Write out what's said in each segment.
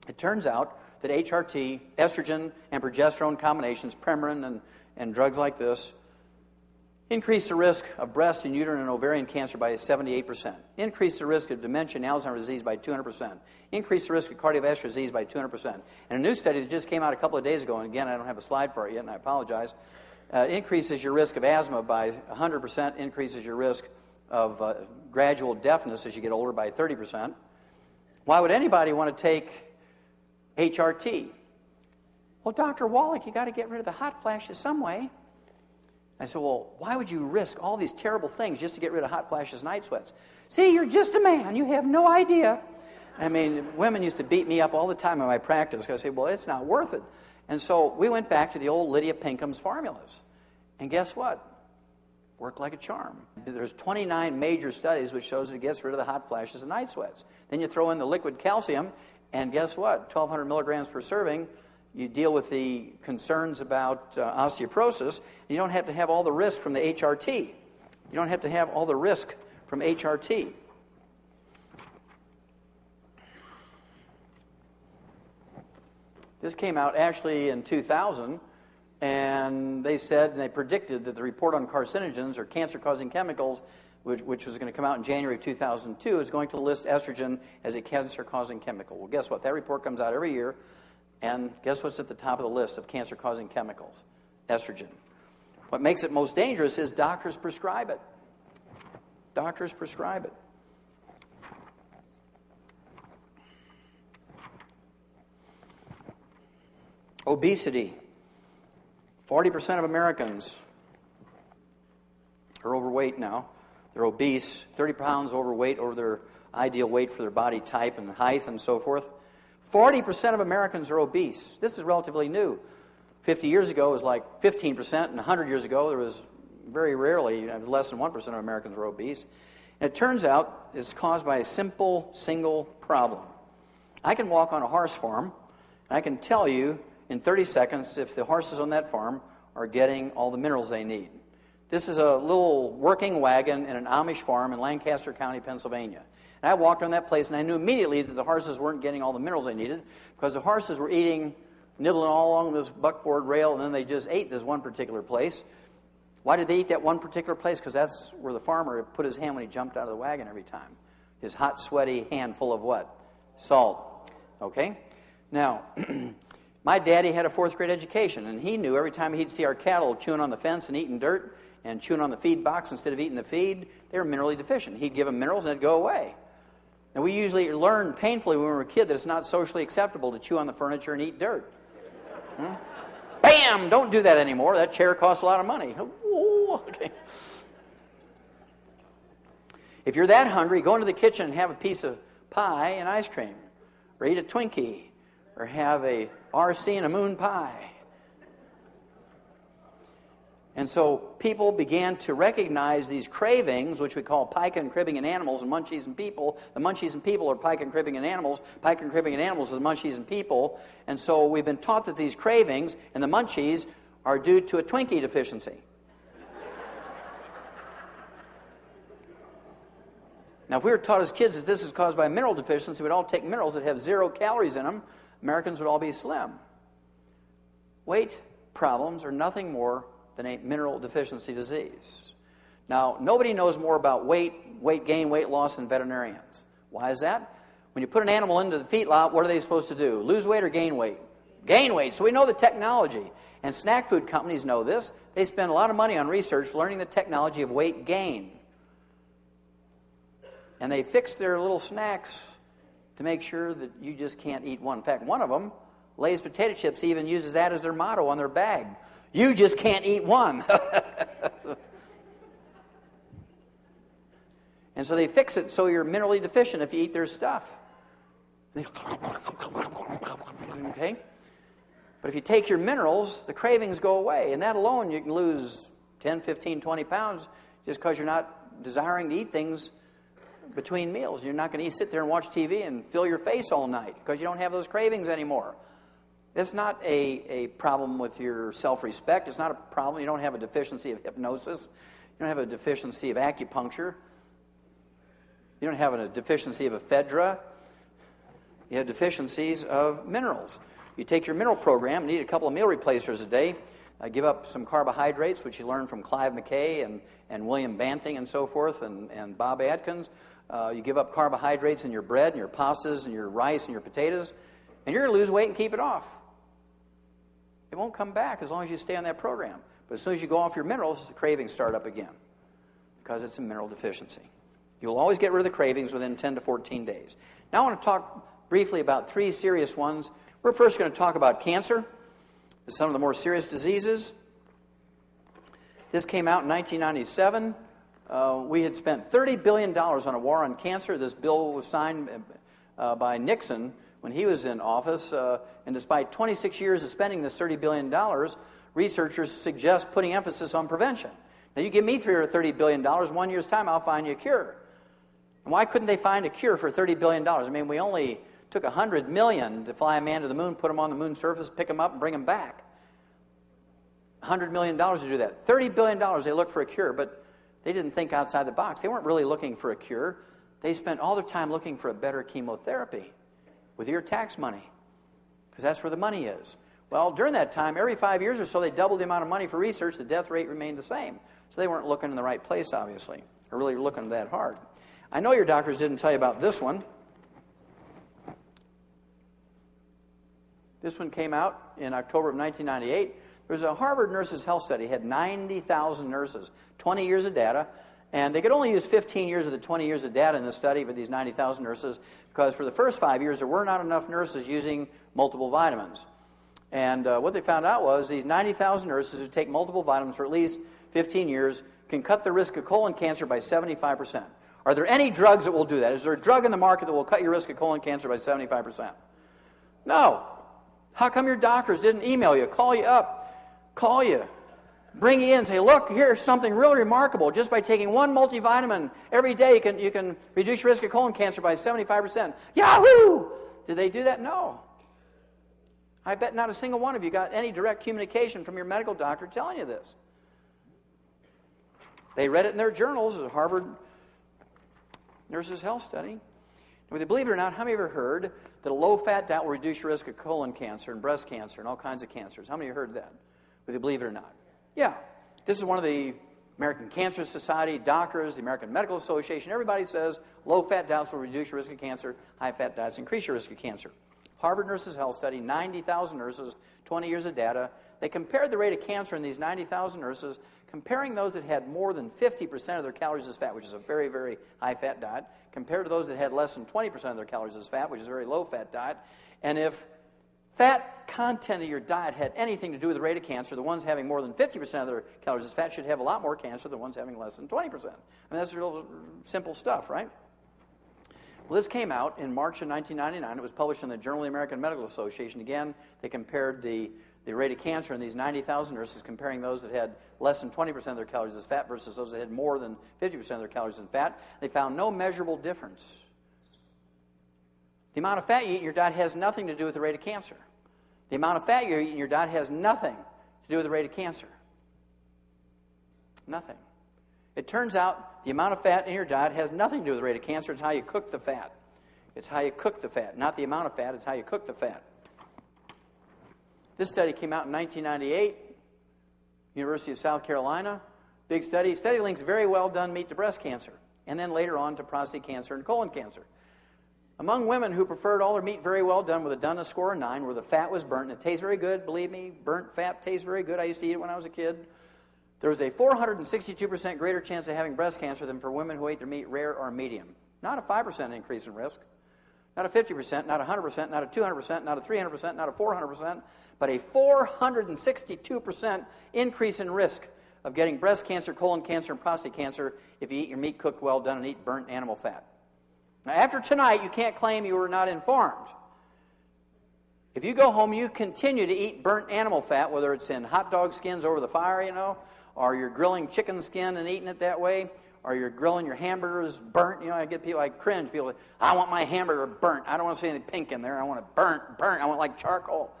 It turns out that HRT, estrogen and progesterone combinations, Premarin and drugs like this, increase the risk of breast and uterine and ovarian cancer by 78%. Increase the risk of dementia and Alzheimer's disease by 200%. Increase the risk of cardiovascular disease by 200%. And a new study that just came out a couple of days ago, and again, I don't have a slide for it yet, and I apologize, increases your risk of asthma by 100%, increases your risk of gradual deafness as you get older by 30%. Why would anybody want to take HRT? Well, Dr. Wallach, you got to get rid of the hot flashes some way. I said, well, why would you risk all these terrible things just to get rid of hot flashes, night sweats? See, you're just a man. You have no idea. I mean, women used to beat me up all the time in my practice. I said, well, it's not worth it. And so we went back to the old Lydia Pinkham's formulas. And guess what? Worked like a charm. There's 29 major studies which shows that it gets rid of the hot flashes and night sweats. Then you throw in the liquid calcium, and guess what? 1,200 milligrams per serving. You deal with the concerns about osteoporosis. You don't have to have all the risk from the HRT. You don't have to have all the risk from HRT. This came out actually in 2000, and they said, and they predicted that the report on carcinogens or cancer-causing chemicals, which was going to come out in January of 2002, is going to list estrogen as a cancer-causing chemical. Well, guess what? That report comes out every year. And guess what's at the top of the list of cancer-causing chemicals? Estrogen. What makes it most dangerous is doctors prescribe it. Doctors prescribe it. Obesity. 40% of Americans are overweight now. They're obese, 30 pounds overweight over their ideal weight for their body type and height and so forth. 40% of Americans are obese. This is relatively new. 50 years ago, it was like 15%, and 100 years ago, there was very rarely, less than 1% of Americans were obese. And it turns out it's caused by a simple, single problem. I can walk on a horse farm, and I can tell you in 30 seconds if the horses on that farm are getting all the minerals they need. This is a little working wagon in an Amish farm in Lancaster County, Pennsylvania. And I walked on that place, and I knew immediately that the horses weren't getting all the minerals they needed because the horses were eating, nibbling all along this buckboard rail, and then they just ate this one particular place. Why did they eat that one particular place? Because that's where the farmer put his hand when he jumped out of the wagon every time. His hot, sweaty hand full of what? Salt. Okay? Now, my daddy had a fourth-grade education, and he knew every time he'd see our cattle chewing on the fence and eating dirt and chewing on the feed box instead of eating the feed, they were minerally deficient. He'd give them minerals, and it'd go away. And we usually learn painfully when we were a kid that it's not socially acceptable to chew on the furniture and eat dirt. Bam! Don't do that anymore. That chair costs a lot of money. Ooh, okay. If you're that hungry, go into the kitchen and have a piece of pie and ice cream, or eat a Twinkie, or have a RC and a moon pie. And so people began to recognize these cravings, which we call pica and cribbing in animals and munchies in people. The munchies in people are pica and cribbing in animals. Pica and cribbing in animals are the munchies in people. And so we've been taught that these cravings and the munchies are due to a Twinkie deficiency. Now, if we were taught as kids that this is caused by a mineral deficiency, we'd all take minerals that have 0 calories in them. Americans would all be slim. Weight problems are nothing more than a mineral deficiency disease. Now, nobody knows more about weight gain, weight loss than veterinarians. Why is that? When you put an animal into the feedlot, what are they supposed to do? Lose weight or gain weight? Gain weight. So we know the technology. And snack food companies know this. They spend a lot of money on research learning the technology of weight gain. And they fix their little snacks to make sure that you just can't eat one. In fact, one of them, Lay's potato chips, even uses that as their motto on their bag. You just can't eat one. And so they fix it so you're minerally deficient if you eat their stuff. Okay? But if you take your minerals, the cravings go away. And that alone, you can lose 10, 15, 20 pounds just because you're not desiring to eat things between meals. You're not going to sit there and watch TV and fill your face all night because you don't have those cravings anymore. It's not a problem with your self-respect. It's not a problem. You don't have a deficiency of hypnosis. You don't have a deficiency of acupuncture. You don't have a deficiency of ephedra. You have deficiencies of minerals. You take your mineral program, you need a couple of meal replacers a day. Give up some carbohydrates, which you learned from Clive McKay and William Banting and so forth, and Bob Atkins. You give up carbohydrates in your bread and your pastas and your rice and your potatoes, and you're going to lose weight and keep it off. It won't come back as long as you stay on that program. But as soon as you go off your minerals, the cravings start up again because it's a mineral deficiency. You'll always get rid of the cravings within 10 to 14 days. Now I want to talk briefly about 3 serious ones. We're first going to talk about cancer. Some of the more serious diseases. This came out in 1997. We had spent $30 billion on a war on cancer. This bill was signed by Nixon when he was in office. And despite 26 years of spending this $30 billion, researchers suggest putting emphasis on prevention. Now, you give me $30 billion, 1 year's time, I'll find you a cure. And why couldn't they find a cure for $30 billion? I mean, we only took $100 million to fly a man to the moon, put him on the moon's surface, pick him up, and bring him back. $100 million to do that. $30 billion, they looked for a cure, but they didn't think outside the box. They weren't really looking for a cure. They spent all their time looking for a better chemotherapy with your tax money, because that's where the money is. Well, during that time, every 5 years or so, they doubled the amount of money for research. The death rate remained the same. So they weren't looking in the right place, obviously, or really looking that hard. I know your doctors didn't tell you about this one. This one came out in October of 1998. There was a Harvard Nurses Health Study. It had 90,000 nurses, 20 years of data, and they could only use 15 years of the 20 years of data in the study for these 90,000 nurses because for the first 5 years there were not enough nurses using multiple vitamins. And what they found out was these 90,000 nurses who take multiple vitamins for at least 15 years can cut the risk of colon cancer by 75%. Are there any drugs that will do that? Is there a drug in the market that will cut your risk of colon cancer by 75%? No. How come your doctors didn't email you, call you up, bring you in and say, look, here's something really remarkable. Just by taking one multivitamin every day, you can reduce your risk of colon cancer by 75%. Yahoo! Did they do that? No. I bet not a single one of you got any direct communication from your medical doctor telling you this. They read it in their journals, the Harvard Nurses Health Study. Whether believe it or not, how many of you have heard that a low-fat diet will reduce your risk of colon cancer and breast cancer and all kinds of cancers? How many of you heard that? Whether you believe it or not. Yeah. This is one of the American Cancer Society, doctors, the American Medical Association. Everybody says low-fat diets will reduce your risk of cancer. High-fat diets increase your risk of cancer. Harvard Nurses Health Study, 90,000 nurses, 20 years of data. They compared the rate of cancer in these 90,000 nurses, comparing those that had more than 50% of their calories as fat, which is a very, very high-fat diet, compared to those that had less than 20% of their calories as fat, which is a very low-fat diet. And if fat content of your diet had anything to do with the rate of cancer, the ones having more than 50% of their calories as fat should have a lot more cancer than the ones having less than 20%. I mean, that's real simple stuff, right? Well, this came out in March of 1999. It was published in the Journal of the American Medical Association. Again, they compared the rate of cancer in these 90,000 nurses, comparing those that had less than 20% of their calories as fat versus those that had more than 50% of their calories as fat. They found no measurable difference. The amount of fat you eat in your diet has nothing to do with the rate of cancer. The amount of fat you eat in your diet has nothing to do with the rate of cancer. Nothing. It turns out the amount of fat in your diet has nothing to do with the rate of cancer. It's how you cook the fat. It's how you cook the fat. Not the amount of fat, it's how you cook the fat. This study came out in 1998, University of South Carolina. Big study. Study links very well done meat to breast cancer, and then later on to prostate cancer and colon cancer. Among women who preferred all their meat very well done with a doneness score of 9, where the fat was burnt, and it tastes very good, believe me, burnt fat tastes very good. I used to eat it when I was a kid. There was a 462% greater chance of having breast cancer than for women who ate their meat rare or medium. Not a 5% increase in risk. Not a 50%, not a 100%, not a 200%, not a 300%, not a 400%, but a 462% increase in risk of getting breast cancer, colon cancer, and prostate cancer if you eat your meat cooked well done and eat burnt animal fat. Now, after tonight, you can't claim you were not informed. If you go home, you continue to eat burnt animal fat, whether it's in hot dog skins over the fire, or you're grilling chicken skin and eating it that way, or you're grilling your hamburgers burnt. I get people, I cringe. People, I want my hamburger burnt. I don't want to see anything pink in there. I want it burnt. I want like charcoal.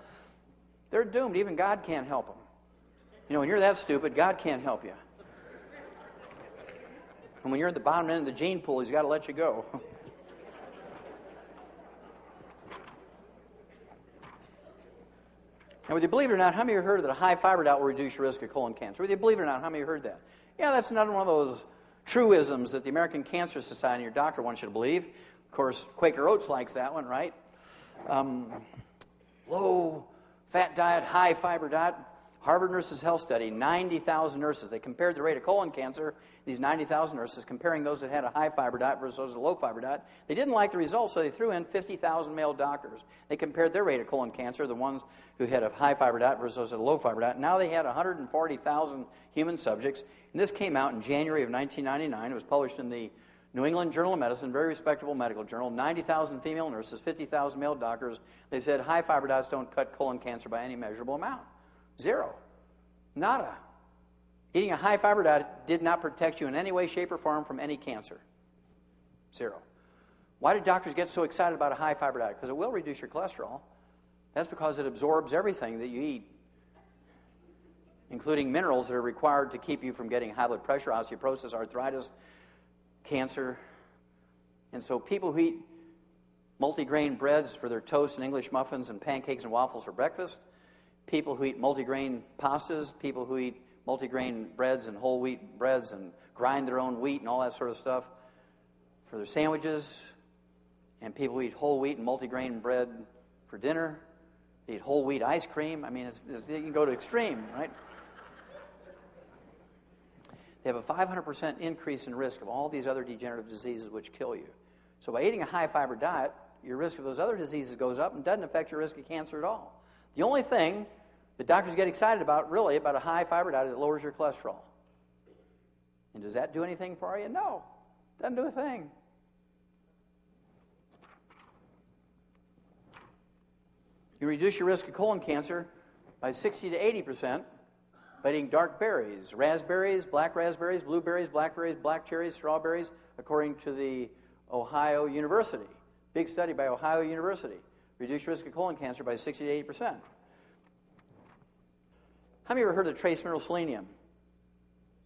They're doomed. Even God can't help them. When you're that stupid, God can't help you. And when you're at the bottom end of the gene pool, He's got to let you go. Now, whether you believe it or not, how many of you heard that a high fiber diet will reduce your risk of colon cancer? Whether you believe it or not, how many of you heard that? Yeah, that's another one of those truisms that the American Cancer Society and your doctor wants you to believe. Of course, Quaker Oats likes that one, right? Low-fat diet, high-fiber diet. Harvard Nurses Health Study, 90,000 nurses. They compared the rate of colon cancer, these 90,000 nurses, comparing those that had a high-fiber diet versus a low-fiber diet. They didn't like the results, so they threw in 50,000 male doctors. They compared their rate of colon cancer, the ones who had a high-fiber diet versus those that had a low-fiber diet. Now they had 140,000 human subjects, and this came out in January of 1999. It was published in the New England Journal of Medicine, very respectable medical journal. 90,000 female nurses, 50,000 male doctors. They said high-fiber diets don't cut colon cancer by any measurable amount. Zero. Nada. Eating a high-fiber diet did not protect you in any way, shape, or form from any cancer. Zero. Why do doctors get so excited about a high-fiber diet? Because it will reduce your cholesterol. That's because it absorbs everything that you eat, including minerals that are required to keep you from getting high blood pressure, osteoporosis, arthritis, cancer. And so people who eat multigrain breads for their toast and English muffins and pancakes and waffles for breakfast, people who eat multigrain pastas, people who eat multigrain breads and whole wheat breads and grind their own wheat and all that sort of stuff for their sandwiches, and people who eat whole wheat and multigrain bread for dinner, they eat whole wheat ice cream. I mean, you can go to extreme, right? They have a 500% increase in risk of all these other degenerative diseases which kill you. So by eating a high-fiber diet, your risk of those other diseases goes up and doesn't affect your risk of cancer at all. The only thing that doctors get excited about, really, about a high-fiber diet is it lowers your cholesterol. And does that do anything for you? No. Doesn't do a thing. You reduce your risk of colon cancer by 60 to 80% by eating dark berries, raspberries, black raspberries, blueberries, blackberries, black cherries, strawberries, according to the Ohio University. Big study by Ohio University. Reduce your risk of colon cancer by 60 to 80%. How many of you ever heard of trace mineral selenium?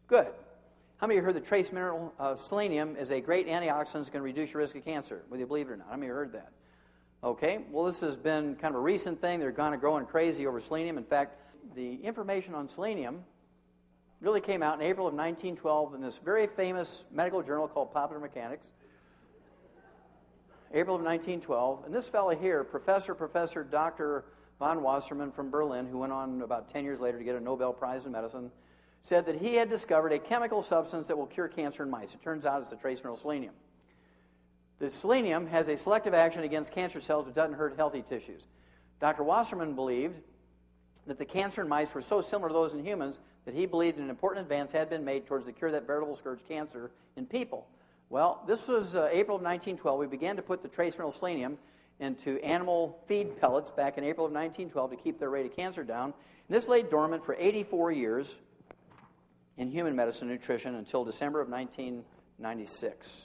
Good. How many of you heard that trace mineral selenium is a great antioxidant that's going to reduce your risk of cancer, whether you believe it or not? How many of you heard that? Okay, well, this has been kind of a recent thing. They're kind of growing crazy over selenium. In fact, the information on selenium really came out in April of 1912 in this very famous medical journal called Popular Mechanics. April of 1912. And this fellow here, Professor Dr. von Wassermann from Berlin, who went on about 10 years later to get a Nobel Prize in medicine, said that he had discovered a chemical substance that will cure cancer in mice. It turns out it's the trace mineral selenium. The selenium has a selective action against cancer cells but doesn't hurt healthy tissues. Dr. Wassermann believed that the cancer in mice were so similar to those in humans that he believed an important advance had been made towards the cure of that veritable scourge cancer in people. Well, this was April of 1912. We began to put the trace mineral selenium into animal feed pellets back in April of 1912 to keep their rate of cancer down. And this lay dormant for 84 years in human medicine and nutrition until December of 1996.